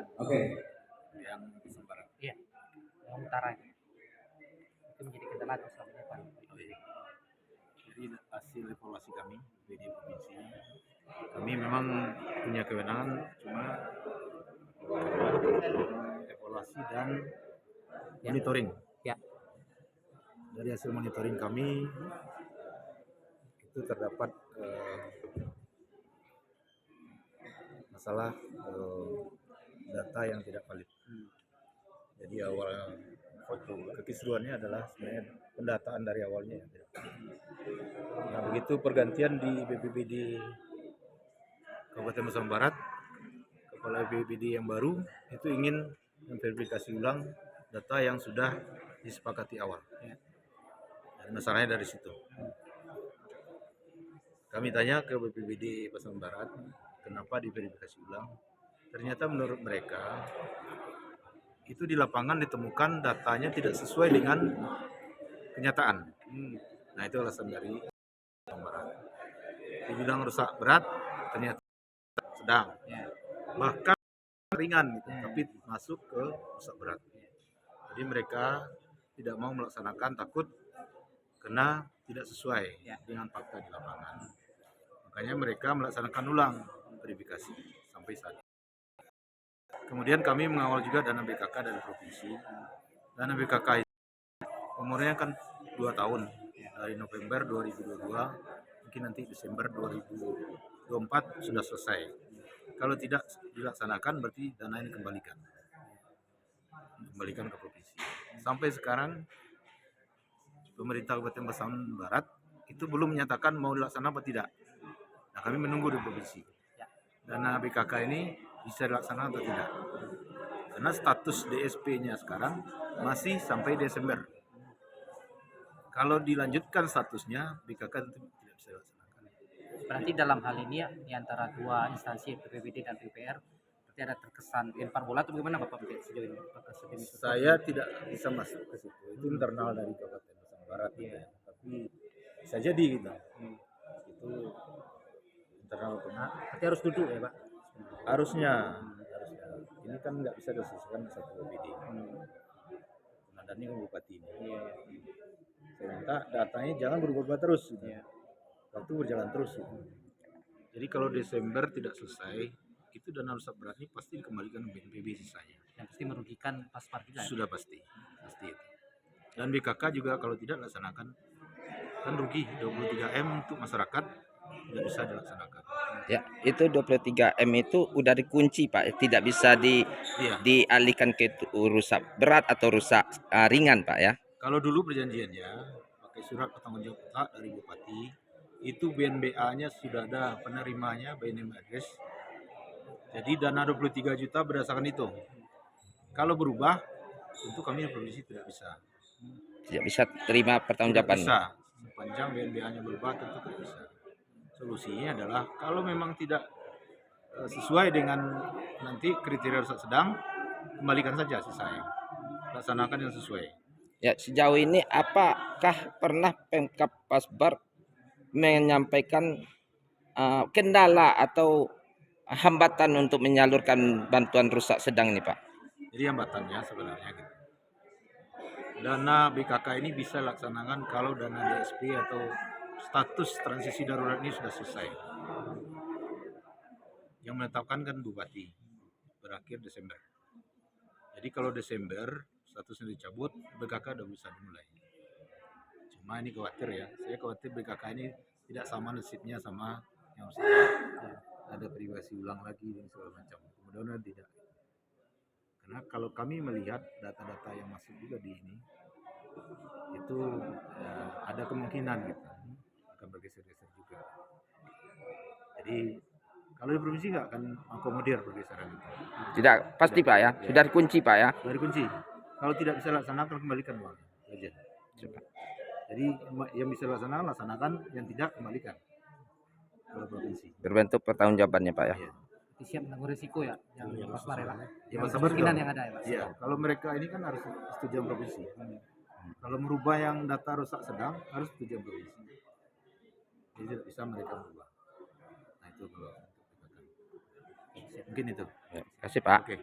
Pekalongan. Oke. Yang Barat. Iya, yang utara. Itu menjadi kendala atau selama ini, Pak? Oh, iya. Jadi hasil evaluasi kami di provinsi, kami memang punya kewenangan cuma evaluasi dan monitoring. Ya. Dari hasil monitoring kami itu terdapat masalah data yang tidak valid. Jadi awal kekisruannya adalah sebenarnya pendataan dari awalnya yang tidak valid. Nah, begitu pergantian di BPBD Kabupaten Basa Barat, kepala BPBD yang baru itu ingin memverifikasi ulang data yang sudah disepakati awal. Dan masalahnya dari situ. Kami tanya ke BPBD Basa Barat, kenapa diverifikasi ulang? Ternyata menurut mereka itu di lapangan ditemukan datanya tidak sesuai dengan kenyataan. Nah, itu alasan dari Basa Barat. Dibilang rusak berat, ternyata sedang. Bahkan ringan gitu, tapi masuk ke rusak berat. Jadi mereka tidak mau melaksanakan, takut karena tidak sesuai dengan fakta di lapangan. Makanya mereka melaksanakan ulang verifikasi sampai saat ini. Kemudian kami mengawal juga dana BKK dari provinsi. Dana BKK itu umurnya kan 2 tahun, dari November 2022 mungkin nanti Desember 2024 sudah selesai. Kalau tidak dilaksanakan berarti dana ini kembalikan ke provinsi. Sampai sekarang pemerintah Kabupaten Basa Barat itu belum menyatakan mau dilaksanakan apa tidak. Nah, kami menunggu di provinsi. Dana BKK ini bisa dilaksanakan atau tidak. Karena status DSP-nya sekarang masih sampai Desember. Kalau dilanjutkan statusnya, BKK itu tidak bisa dilaksanakan. Berarti dalam hal ini ya, di antara dua instansi BPBD dan PUPR, berarti ada terkesan lempar bola atau bagaimana Bapak sejauh ini? Saya tidak bisa masuk ke situ. Itu internal dari Kabupaten Basa Barat. Ya. Tapi bisa jadi gitu. Itu internal pernah. Berarti harus duduk ya Pak? Harusnya. Ini kan nggak bisa diselesaikan satu BPD. Komandannya kan bupati ini. Saya minta datanya jangan berubah-ubah terus. Gitu. Waktu berjalan terus. Gitu. Jadi kalau Desember tidak selesai, itu dana rusak berat ini pasti dikembalikan ke BNPB sisanya. Yang pasti merugikan Paspar juga. Sudah pasti itu. Dan BKK juga kalau tidak laksanakan kan rugi 23M untuk masyarakat tidak bisa dilaksanakan. Ya, itu 23M itu udah dikunci Pak, tidak bisa dialihkan ke rusak berat atau rusak ringan Pak ya. Kalau dulu perjanjiannya pakai surat pertanggungjawab dari bupati, itu BNBA-nya sudah ada penerimanya, BNM address. Jadi dana 23 juta berdasarkan itu. Kalau berubah, tentu kami provinsi tidak bisa. Tidak bisa terima pertanggungjawaban. Tidak bisa. Sepanjang BNBA-nya berubah tentu tidak bisa. Solusinya adalah kalau memang tidak sesuai dengan nanti kriteria rusak sedang, kembalikan saja sisanya. Laksanakan yang sesuai. Ya, sejauh ini apakah pernah Pemkab Pasbar menyampaikan kendala atau hambatan untuk menyalurkan bantuan rusak sedang ini Pak? Jadi hambatannya sebenarnya gitu. Dana BKK ini bisa laksanakan kalau dana DSP atau status transisi darurat ini sudah selesai. Yang menetapkan kan bupati berakhir Desember. Jadi kalau Desember statusnya dicabut, BKK udah bisa dimulai. Cuma ini khawatir ya, saya khawatir BKK ini tidak sama nasibnya sama yang ada privasi ulang lagi dan segala macam. Mudah-mudahan tidak. Karena kalau kami melihat data-data yang masuk juga di ini, itu ada kemungkinan gitu akan bergeser-geser juga. Jadi kalau di provinsi nggak akan akomodir pergeseran itu. Tidak pasti Pak ya, sudah dikunci Pak ya. Sudah dikunci. Kalau tidak bisa laksanakan kembalikan uang. Jadi yang bisa laksanakan, yang tidak kembalikan ke provinsi. Berbentuk pertanggungjawabannya Pak ya. Iya. Siap menanggung risiko ya, yang Paspar ya Pak. Yang kemungkinan yang ada ya Pak. Iya, kalau mereka ini kan harus setujuan provinsi. Kalau merubah yang data rusak sedang harus setujuan provinsi. Jadi tidak bisa mereka merubah. Nah itu kalau mungkin itu. Terima kasih Pak. Oke.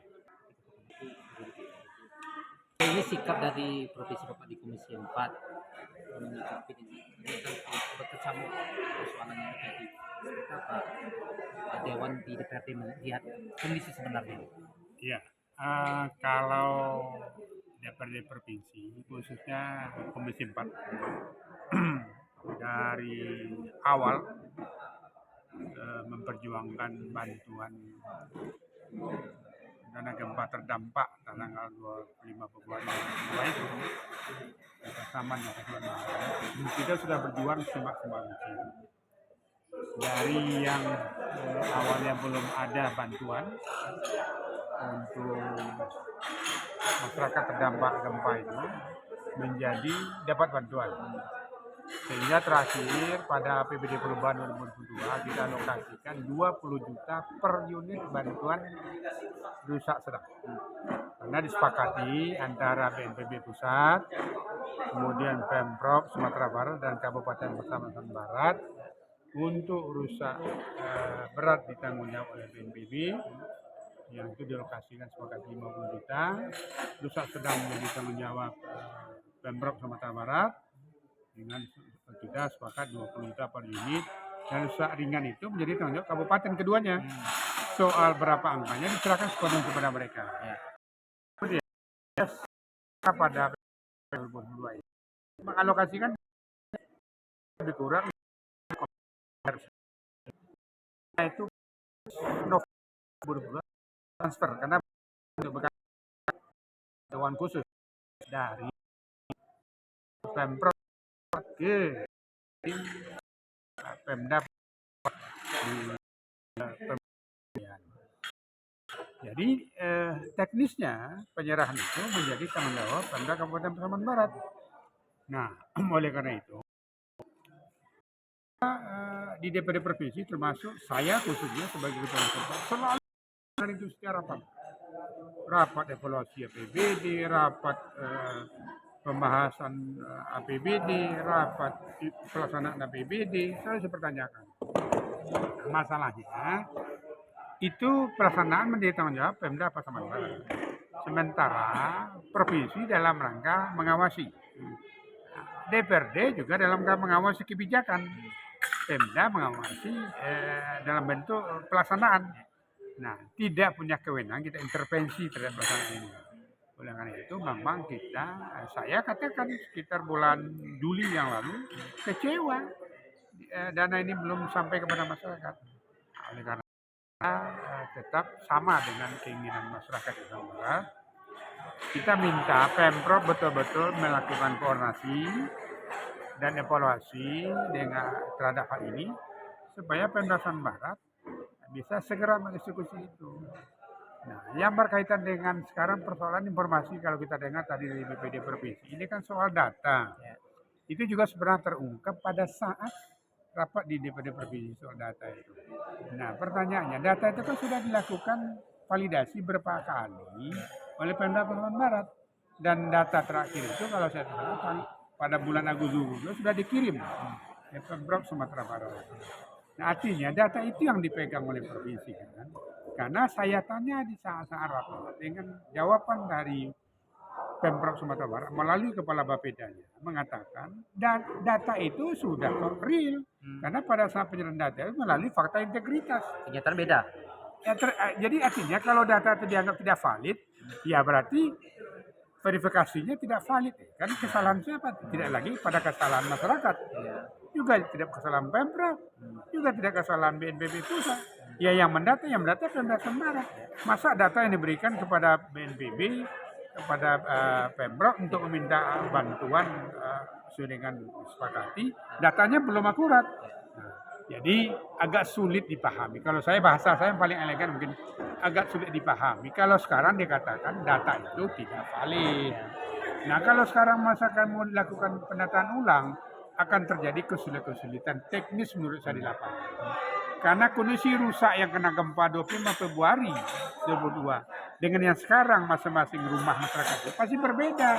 Ini sikap dari Provinsi Bapak di Komisi 4 menyikapi ini kan berkecamuk persoalan yang terjadi. Seperti apa Dewan di DPRD melihat kondisi sebenarnya? Iya, kalau DPRD provinsi, khususnya Komisi 4, dari awal memperjuangkan bantuan dana gempa terdampak tanggal 25 Februari 2022 itu bersama dengan kita sudah berjuang semaksimal mungkin. Dari yang awalnya belum ada bantuan untuk masyarakat terdampak gempa itu menjadi dapat bantuan. Sehingga terakhir pada APBD perubahan 2022 kita alokasikan 20 juta per unit bantuan rusak sedang. Karena disepakati antara BNPB pusat, kemudian Pemprov Sumatera Barat dan Kabupaten Sumatera Barat untuk rusak berat ditanggung jawab oleh BNPB yang itu dialokasikan sepakat 50 juta, rusak sedang menjadi tanggung jawab Pemprov Sumatera Barat dengan kita sepakat 20 juta per unit, dan rusak ringan itu menjadi tanggung jawab kabupaten keduanya. Soal berapa angkanya diserahkan sepenuhnya kepada mereka. Kemudian pada 2022 ini mengalokasikan lebih kurang itu November transfer karena untuk bantuan khusus dari Pemprov ke Pemda di jadi teknisnya penyerahan itu menjadi tanggung jawab Pemda Kabupaten Sumatera Barat. Nah, oleh karena itu di DPD provinsi termasuk saya khususnya sebagai ketua umum selalu dengan itu secara rapat evaluasi APBD, rapat pembahasan APBD, rapat pelaksanaan APBD, selalu saya pertanyakan. Masalahnya itu pelaksanaan menjadi tanggung jawab Pemda Sumatera Barat. Sementara provinsi dalam rangka mengawasi. DPRD juga dalam rangka mengawasi kebijakan. Pemda mengawasi dalam bentuk pelaksanaan. Nah, tidak punya kewenangan kita intervensi terhadap pelaksanaan ini. Oleh karena itu memang saya katakan sekitar bulan Juli yang lalu kecewa dana ini belum sampai kepada masyarakat. Oleh karena tetap sama dengan keinginan masyarakat di Sumatera Barat. Kita minta Pemprov betul-betul melakukan koordinasi dan evaluasi terhadap hal ini supaya Pemda Sumatera Barat bisa segera mengeksekusi itu. Nah, yang berkaitan dengan sekarang persoalan informasi kalau kita dengar tadi dari BPD provinsi, ini kan soal data. Itu juga sebenarnya terungkap pada saat rapat di DPD provinsi soal data itu. Nah, pertanyaannya, data itu kan sudah dilakukan validasi berapa kali oleh Pemda Sumatera Barat, dan data terakhir itu kalau saya tahu pada bulan Agustus sudah dikirim ke Pemprov Sumatera Barat. Nah, artinya data itu yang dipegang oleh provinsi kan? Karena saya tanya di saat-saat rapat dengan jawaban dari Pemprov Sumatera Barat melalui Kepala Bapedanya mengatakan data itu sudah real karena pada saat penyerahan data itu melalui fakta integritas. Kenyataan beda. Jadi artinya kalau data itu dianggap tidak valid, ya berarti verifikasinya tidak valid. Kan kesalahan siapa? Tidak lagi pada kesalahan masyarakat. Juga tidak kesalahan Pemprov, juga tidak kesalahan BNPB pusat. Ya yang mendata Pemda Sumatera. Masa data yang diberikan kepada BNPB, kepada Pemprov untuk meminta bantuan sesuai dengan sepakati, datanya belum akurat. Nah, jadi agak sulit dipahami. Kalau bahasa saya yang paling elegan mungkin agak sulit dipahami. Kalau sekarang dikatakan data itu tidak valid. Nah, kalau sekarang masyarakat mau dilakukan pendataan ulang, akan terjadi kesulitan teknis menurut saya di lapangan. Karena kondisi rusak yang kena gempa 25 Februari 2022 dengan yang sekarang masing-masing rumah masyarakat itu pasti berbeda.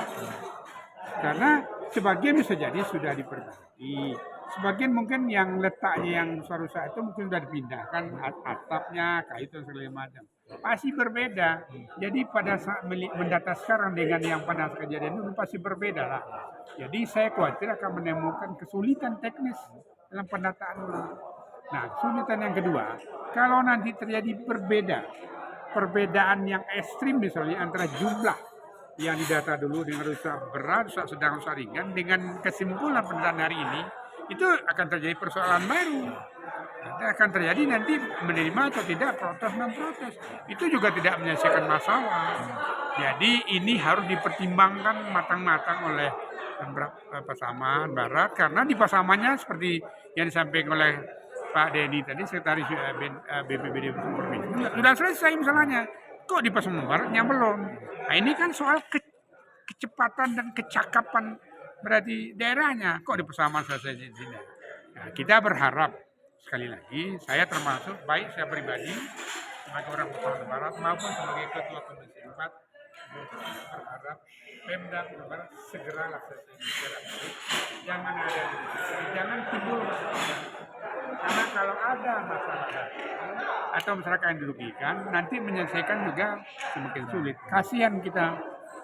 Karena sebagian bisa jadi sudah diperbaiki. Sebagian mungkin yang letaknya yang rusak itu mungkin sudah dipindahkan atapnya, kaitan segala macam. pasti berbeda. Jadi pada saat mendata sekarang dengan yang pada kejadian dulu pasti berbeda lah. Jadi saya khawatir akan menemukan kesulitan teknis dalam pendataan ulang. Nah, kesulitan yang kedua, kalau nanti terjadi perbedaan yang ekstrim misalnya antara jumlah yang didata dulu dengan rusak berat, rusak sedang, rusak ringan, dengan kesimpulan pendataan hari ini, itu akan terjadi persoalan baru. Nanti akan terjadi nanti menerima atau tidak protes non protes. Itu juga tidak menyelesaikan masalah. Jadi ini harus dipertimbangkan matang-matang oleh Pasaman Barat, karena di Pasamannya seperti yang disampaikan oleh Pak Denny tadi, sekretaris BPBD Provinsi, sudah selesai masalahnya. Kok di Pasaman Baratnya belum? Nah ini kan soal kecepatan dan kecakapan berarti daerahnya. Kok di Pasaman selesai di sini? Nah, kita berharap sekali lagi, saya termasuk baik saya pribadi sebagai orang Pasaman Barat maupun sebagai Ketua Komisi 4 berharap Pemda Barat segeralah selesai. Jangan timbul masalah. Karena kalau ada masalah atau masyarakat yang dirugikan, nanti menyelesaikan juga semakin sulit.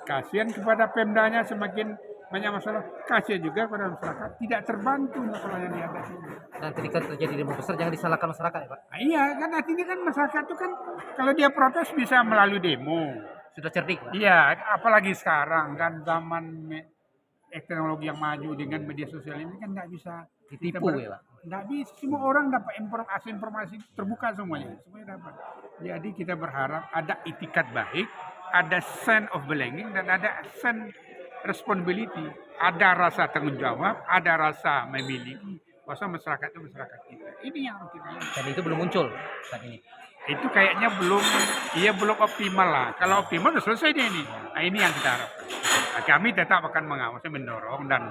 Kasihan kepada Pemdanya semakin banyak masalah. Kasihan juga kepada masyarakat tidak terbantu masalah yang dihadapi. Dan ketika terjadi demo besar jangan disalahkan masyarakat ya Pak. Nah, iya kan artinya kan masyarakat itu kan kalau dia protes bisa melalui demo. Sudah cerdik Pak. Iya, apalagi sekarang kan zaman teknologi yang maju dengan media sosial ini kan nggak bisa Ditipu ya Pak. nggak bisa, semua orang dapat informasi terbuka semuanya dapat. Jadi kita berharap ada itikat baik, ada sense of belonging, dan ada sense responsibility, ada rasa tanggung jawab, ada rasa memiliki. Bahwa masyarakat itu masyarakat kita. Ini yang harus kita lihat. Dan itu belum muncul saat ini. Itu kayaknya belum optimal lah. Kalau optimal sudah selesai deh ini. Nah ini yang kita harapkan. Nah, kami tetap akan mengawasi, mendorong, dan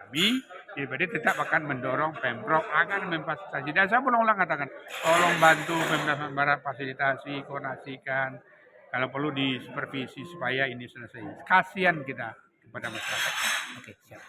kami DPD tetap akan mendorong Pemprov agar memfasilitasi. Dan saya berulang katakan, tolong bantu Pemda Barat fasilitasi, koordinasikan, kalau perlu disupervisi supaya ini selesai. Kasihan kita kepada masyarakat. Oke, siap.